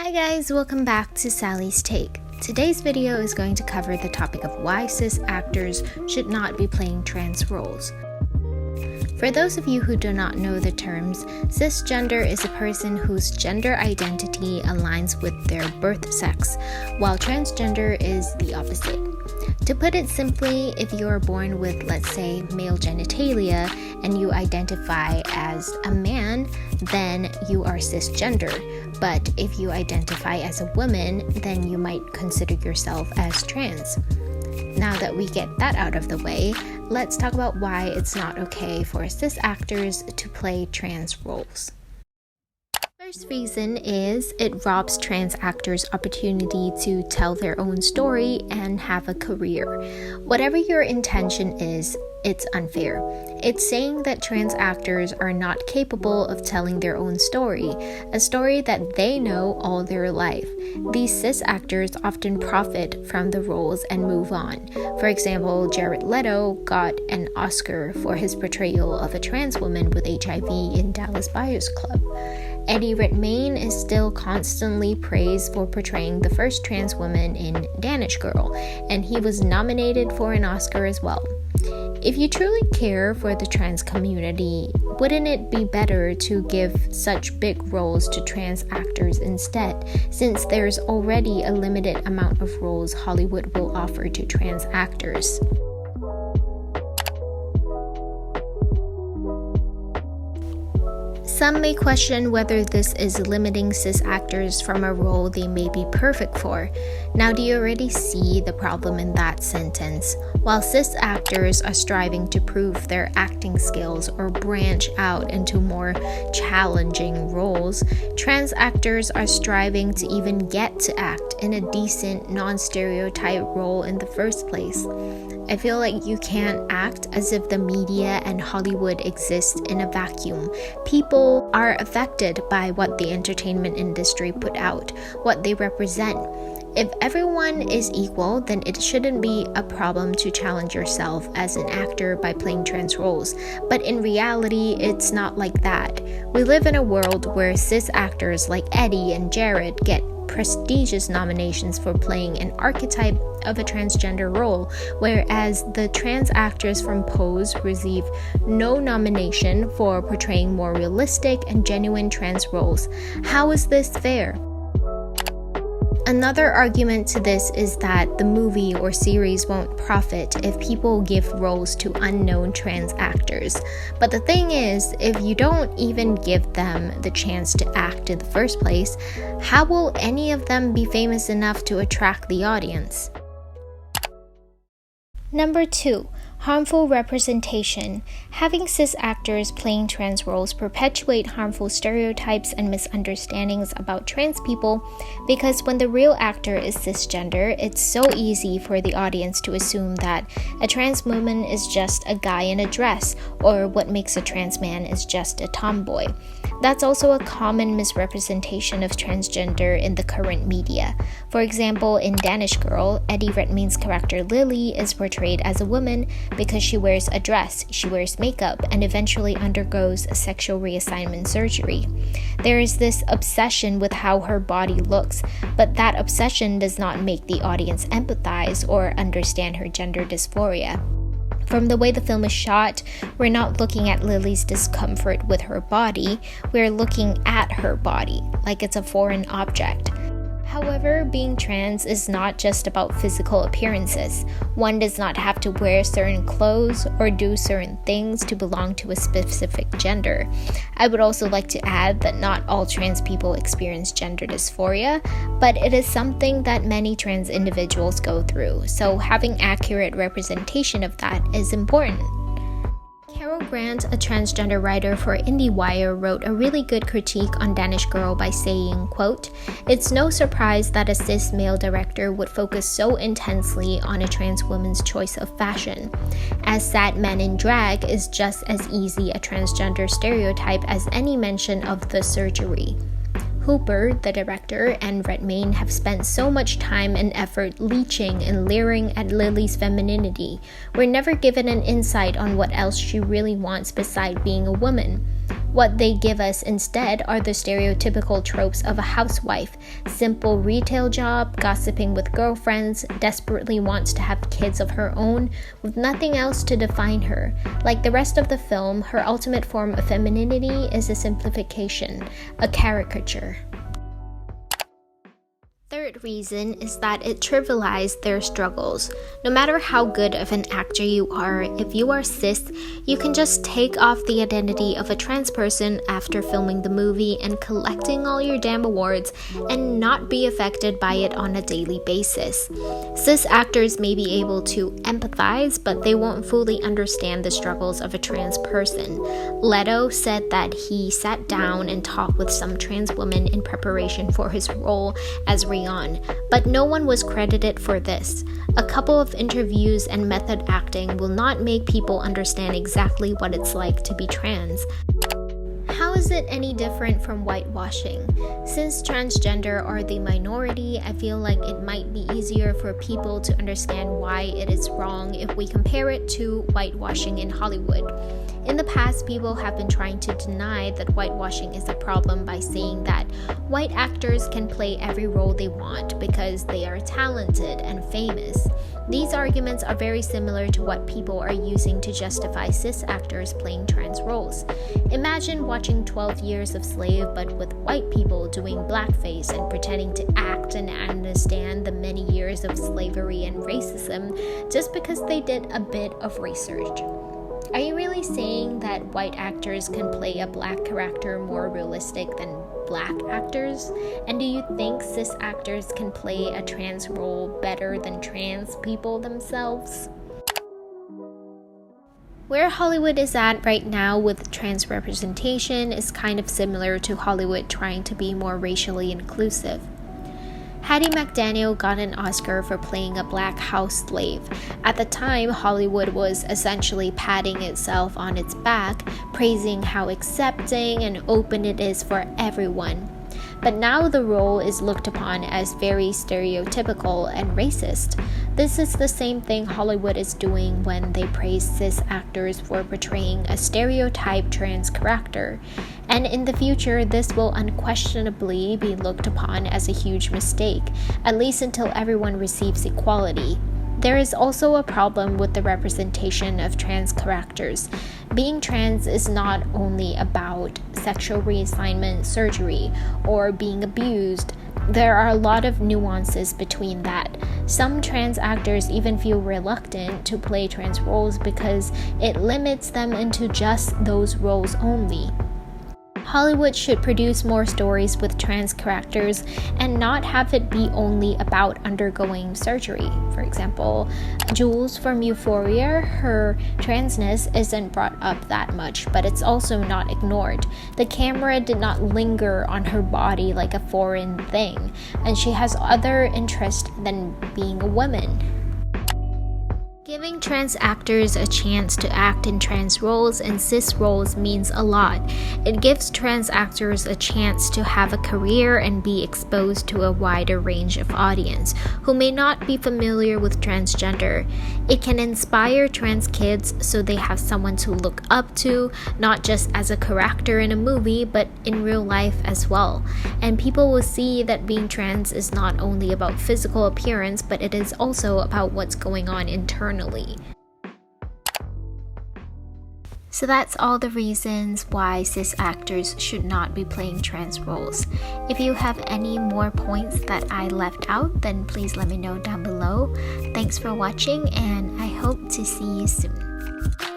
Hi guys, welcome back to Sally's Take. Today's video is going to cover the topic of why cis actors should not be playing trans roles. For those of you who do not know the terms, cisgender is a person whose gender identity aligns with their birth sex, while transgender is the opposite. To put it simply, if you are born with, let's say, male genitalia and you identify as a man, then you are cisgender. But if you identify as a woman, then you might consider yourself as trans. Now that we get that out of the way, let's talk about why it's not okay for cis actors to play trans roles. First reason is it robs trans actors opportunity to tell their own story and have a career. Whatever your intention is, it's unfair. It's saying that trans actors are not capable of telling their own story, a story that they know all their life. These cis actors often profit from the roles and move on. For example, Leto got an Oscar for his portrayal of a trans woman with HIV in Dallas Buyers Club. Eddie Redmayne is still constantly praised for portraying the first trans woman in Danish Girl, and he was nominated for an Oscar as well. If you truly care for the trans community, wouldn't it be better to give such big roles to trans actors instead, since there's already a limited amount of roles Hollywood will offer to trans actors? Some may question whether this is limiting cis actors from a role they may be perfect for. Now, do you already see the problem in that sentence? While cis actors are striving to prove their acting skills or branch out into more challenging roles, trans actors are striving to even get to act in a decent, non-stereotype role in the first place. I feel like you can't act as if the media and Hollywood exist in a vacuum. People are affected by what the entertainment industry put out, what they represent. If everyone is equal, then it shouldn't be a problem to challenge yourself as an actor by playing trans roles. But in reality, it's not like that. We live in a world where cis actors like Eddie and Jared get prestigious nominations for playing an archetype of a transgender role, whereas the trans actors from Pose receive no nomination for portraying more realistic and genuine trans roles. How is this fair? Another argument to this is that the movie or series won't profit if people give roles to unknown trans actors. But the thing is, if you don't even give them the chance to act in the first place, how will any of them be famous enough to attract the audience? Number 2. Harmful representation. Having cis actors playing trans roles perpetuate harmful stereotypes and misunderstandings about trans people, because when the real actor is cisgender, it's so easy for the audience to assume that a trans woman is just a guy in a dress, or what makes a trans man is just a tomboy. That's also a common misrepresentation of transgender in the current media. For example, in Danish Girl, Eddie Redmayne's character Lily is portrayed as a woman because she wears a dress, she wears makeup, and eventually undergoes a sexual reassignment surgery. There is this obsession with how her body looks, but that obsession does not make the audience empathize or understand her gender dysphoria. From the way the film is shot, we're not looking at Lily's discomfort with her body, we're looking at her body, like it's a foreign object. However, being trans is not just about physical appearances. One does not have to wear certain clothes or do certain things to belong to a specific gender. I would also like to add that not all trans people experience gender dysphoria, but it is something that many trans individuals go through, so having accurate representation of that is important. Carol Grant, a transgender writer for IndieWire, wrote a really good critique on Danish Girl by saying, quote, "It's no surprise that a cis male director would focus so intensely on a trans woman's choice of fashion, as sad men in drag is just as easy a transgender stereotype as any mention of the surgery." Hooper, the director, and Redmayne have spent so much time and effort leeching and leering at Lily's femininity. We're never given an insight on what else she really wants beside being a woman. What they give us instead are the stereotypical tropes of a housewife, simple retail job, gossiping with girlfriends, desperately wants to have kids of her own, with nothing else to define her. Like the rest of the film, her ultimate form of femininity is a simplification, a caricature. Third reason is that it trivialized their struggles. No matter how good of an actor you are, if you are cis, you can just take off the identity of a trans person after filming the movie and collecting all your damn awards and not be affected by it on a daily basis. Cis actors may be able to empathize, but they won't fully understand the struggles of a trans person. Leto said that he sat down and talked with some trans women in preparation for his role as Rihanna, but no one was credited for this. A couple of interviews and method acting will not make people understand exactly what it's like to be trans. How is it any different from whitewashing? Since transgender are the minority, I feel like it might be easier for people to understand why it is wrong if we compare it to whitewashing in Hollywood. In the past, people have been trying to deny that whitewashing is a problem by saying that white actors can play every role they want because they are talented and famous. These arguments are very similar to what people are using to justify cis actors playing trans roles. Imagine watching 12 Years of Slave but with white people doing blackface and pretending to act and understand the many years of slavery and racism just because they did a bit of research. Are you really saying that white actors can play a black character more realistic than black actors? And do you think cis actors can play a trans role better than trans people themselves? Where Hollywood is at right now with trans representation is kind of similar to Hollywood trying to be more racially inclusive. Hattie McDaniel got an Oscar for playing a black house slave. At the time, Hollywood was essentially patting itself on its back, praising how accepting and open it is for everyone. But now the role is looked upon as very stereotypical and racist. This is the same thing Hollywood is doing when they praise cis actors for portraying a stereotype trans character. And in the future, this will unquestionably be looked upon as a huge mistake, at least until everyone receives equality. There is also a problem with the representation of trans characters. Being trans is not only about sexual reassignment surgery or being abused. There are a lot of nuances between that. Some trans actors even feel reluctant to play trans roles because it limits them into just those roles only. Hollywood should produce more stories with trans characters and not have it be only about undergoing surgery. For example, Jules from Euphoria, her transness isn't brought up that much, but it's also not ignored. The camera did not linger on her body like a foreign thing, and she has other interests than being a woman. Giving trans actors a chance to act in trans roles and cis roles means a lot. It gives trans actors a chance to have a career and be exposed to a wider range of audience who may not be familiar with transgender. It can inspire trans kids so they have someone to look up to, not just as a character in a movie, but in real life as well. And people will see that being trans is not only about physical appearance, but it is also about what's going on internally. So that's all the reasons why cis actors should not be playing trans roles. If you have any more points that I left out, then please let me know down below. Thanks for watching, and I hope to see you soon.